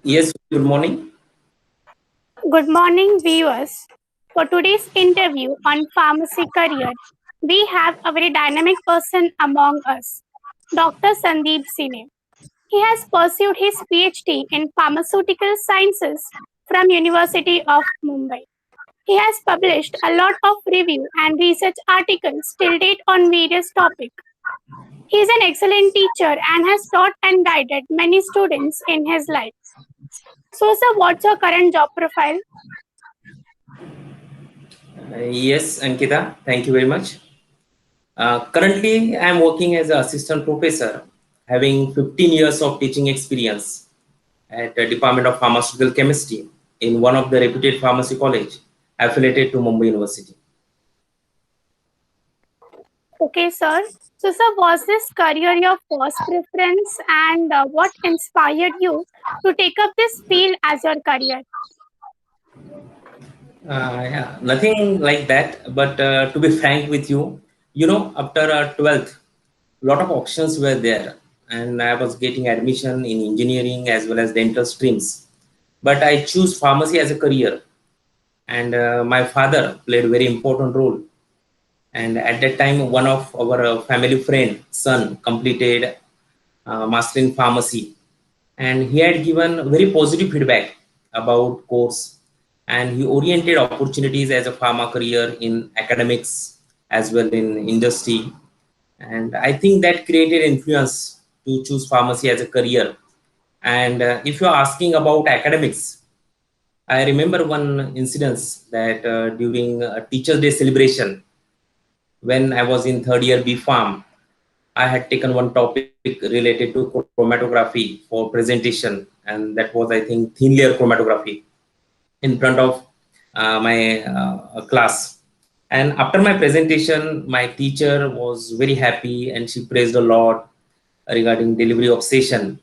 Yes, good morning. Good morning, viewers. For today's interview on pharmacy career, we have a very dynamic person among us, Dr. Sandeep Sine. He has pursued his PhD in pharmaceutical sciences from University of Mumbai. He has published a lot of review and research articles till date on various topics. He is an excellent teacher and has taught and guided many students in his life. So, sir, what's your current job profile? Yes, Ankita, thank you very much. Currently, I am working as an assistant professor, having 15 years of teaching experience at the Department of Pharmaceutical Chemistry in one of the reputed pharmacy college affiliated to Mumbai University. Okay, sir. So, sir, was this career your first preference, and what inspired you to take up this field as your career? Yeah, nothing like that. But to be frank with you, after 12th, a lot of options were there, and I was getting admission in engineering as well as dental streams. But I choose pharmacy as a career, and my father played a very important role. And at that time, one of our family friend son completed master in pharmacy, and he had given very positive feedback about course, and he oriented opportunities as a pharma career in academics as well in industry. And I think that created influence to choose pharmacy as a career. And if you're asking about academics, I remember one incident that during a Teachers' Day celebration, when I was in third year B Farm, I had taken one topic related to chromatography for presentation, and that was, I think, thin layer chromatography in front of my class. And after my presentation, my teacher was very happy and she praised a lot regarding delivery of session.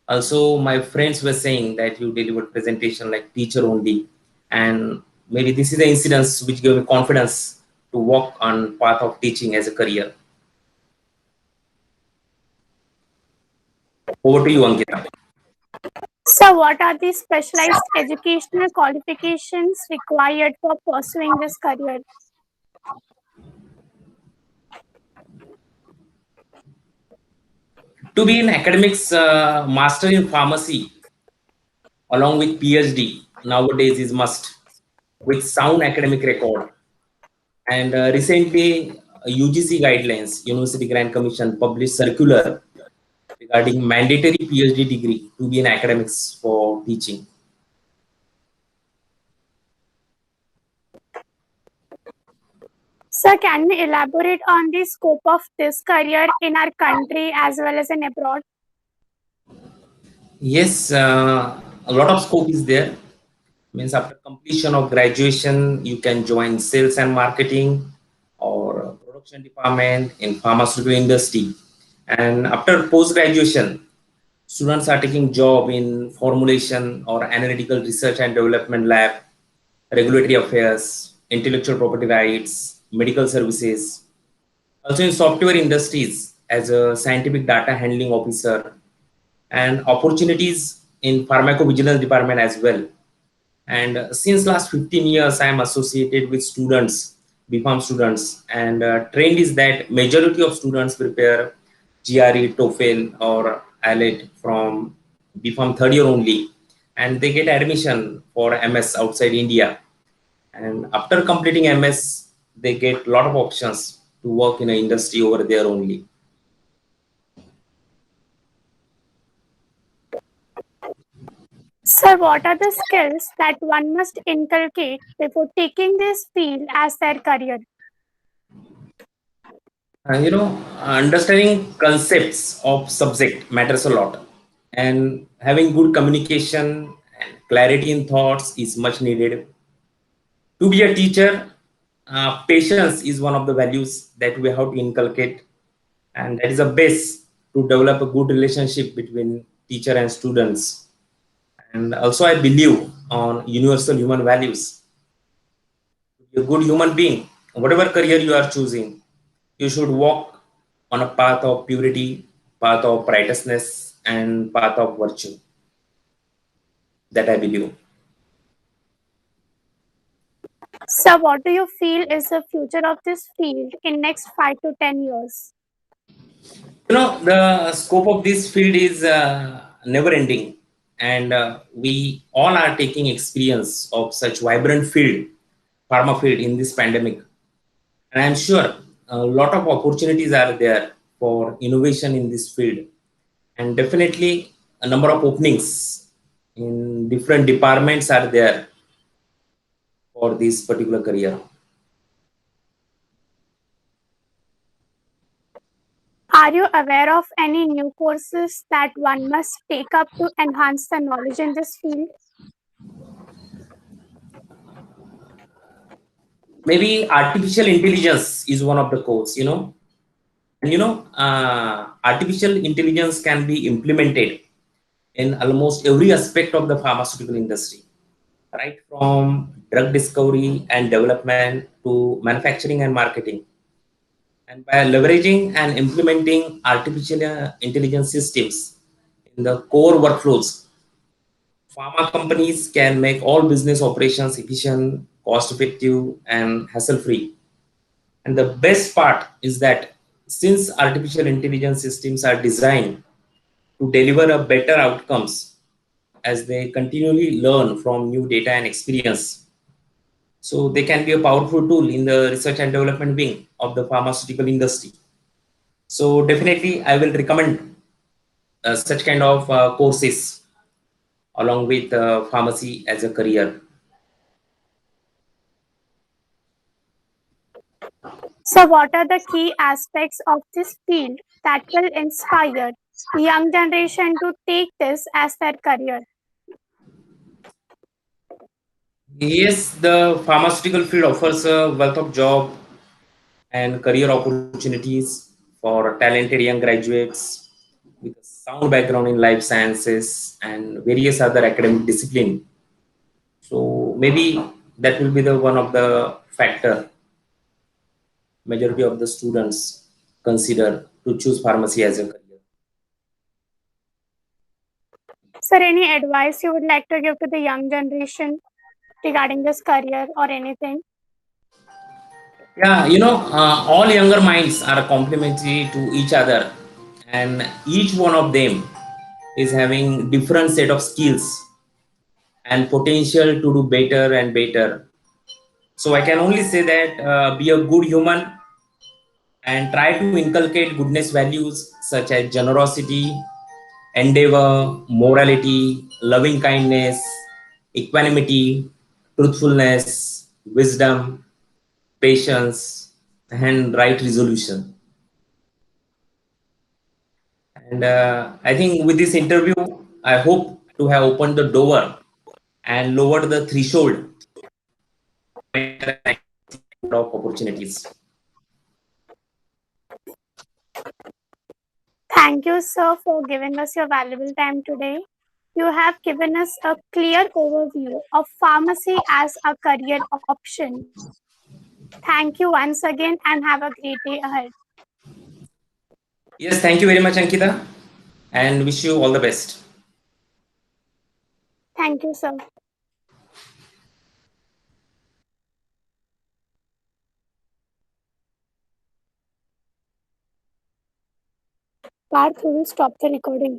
Also, my friends were saying that you delivered presentation like teacher only, and maybe this is the incidents which gave me confidence to walk on path of teaching as a career. Over to you, Ankita. So, what are the specialized educational qualifications required for pursuing this career? To be in academics, master in pharmacy along with PhD nowadays is must with sound academic record. And recently, UGC guidelines, University Grant Commission published circular regarding mandatory PhD degree to be in academics for teaching. Sir, can you elaborate on the scope of this career in our country as well as in abroad? Yes, a lot of scope is there. Means after completion of graduation, you can join sales and marketing or production department in pharmaceutical industry. And after post graduation, students are taking job in formulation or analytical research and development lab, regulatory affairs, intellectual property rights, medical services. Also in software industries as a scientific data handling officer, and opportunities in pharmacovigilance department as well. And since last 15 years, I am associated with students, BPharm students, and trend is that majority of students prepare GRE, TOEFL, or IELTS from BPharm third year only, and they get admission for MS outside India. And after completing MS, they get a lot of options to work in an industry over there only. Sir, what are the skills that one must inculcate before taking this field as their career? Understanding concepts of subject matters a lot, and having good communication and clarity in thoughts is much needed. To be a teacher, patience is one of the values that we have to inculcate, and that is a base to develop a good relationship between teacher and students. And also, I believe on universal human values. To be a good human being, whatever career you are choosing, you should walk on a path of purity, path of righteousness, and path of virtue. that I believe. So, what do you feel is the future of this field in next 5 to 10 years? The scope of this field is never ending, and we all are taking experience of such vibrant field, pharma field in this pandemic. And I'm sure a lot of opportunities are there for innovation in this field, and definitely a number of openings in different departments are there for this particular career. Are you aware of any new courses that one must take up to enhance the knowledge in this field? Maybe artificial intelligence is one of the course. And artificial intelligence can be implemented in almost every aspect of the pharmaceutical industry, right from drug discovery and development to manufacturing and marketing. And by leveraging and implementing artificial intelligence systems in the core workflows, pharma companies can make all business operations efficient, cost effective, and hassle free. And the best part is that since artificial intelligence systems are designed to deliver a better outcomes as they continually learn from new data and experience, so they can be a powerful tool in the research and development wing of the pharmaceutical industry. So definitely, I will recommend such kind of courses along with pharmacy as a career. So, what are the key aspects of this field that will inspire young generation to take this as their career? Yes, the pharmaceutical field offers a wealth of job and career opportunities for talented young graduates with a sound background in life sciences and various other academic discipline. So maybe that will be the one of the factor majority of the students consider to choose pharmacy as a career. Sir, any advice you would like to give to the young generation regarding this career or anything? Yeah, all younger minds are complementary to each other, and each one of them is having different set of skills and potential to do better and better. So I can only say that be a good human and try to inculcate goodness values such as generosity, endeavor, morality, loving kindness, equanimity, truthfulness, wisdom, patience, and right resolution. And I think with this interview, I hope to have opened the door and lowered the threshold of opportunities. Thank you, sir, for giving us your valuable time today. You have given us a clear overview of pharmacy as a career option. Thank you once again and have a great day ahead. Yes, thank you very much, Ankita, and wish you all the best. Thank you, sir. Parth, we will stop the recording.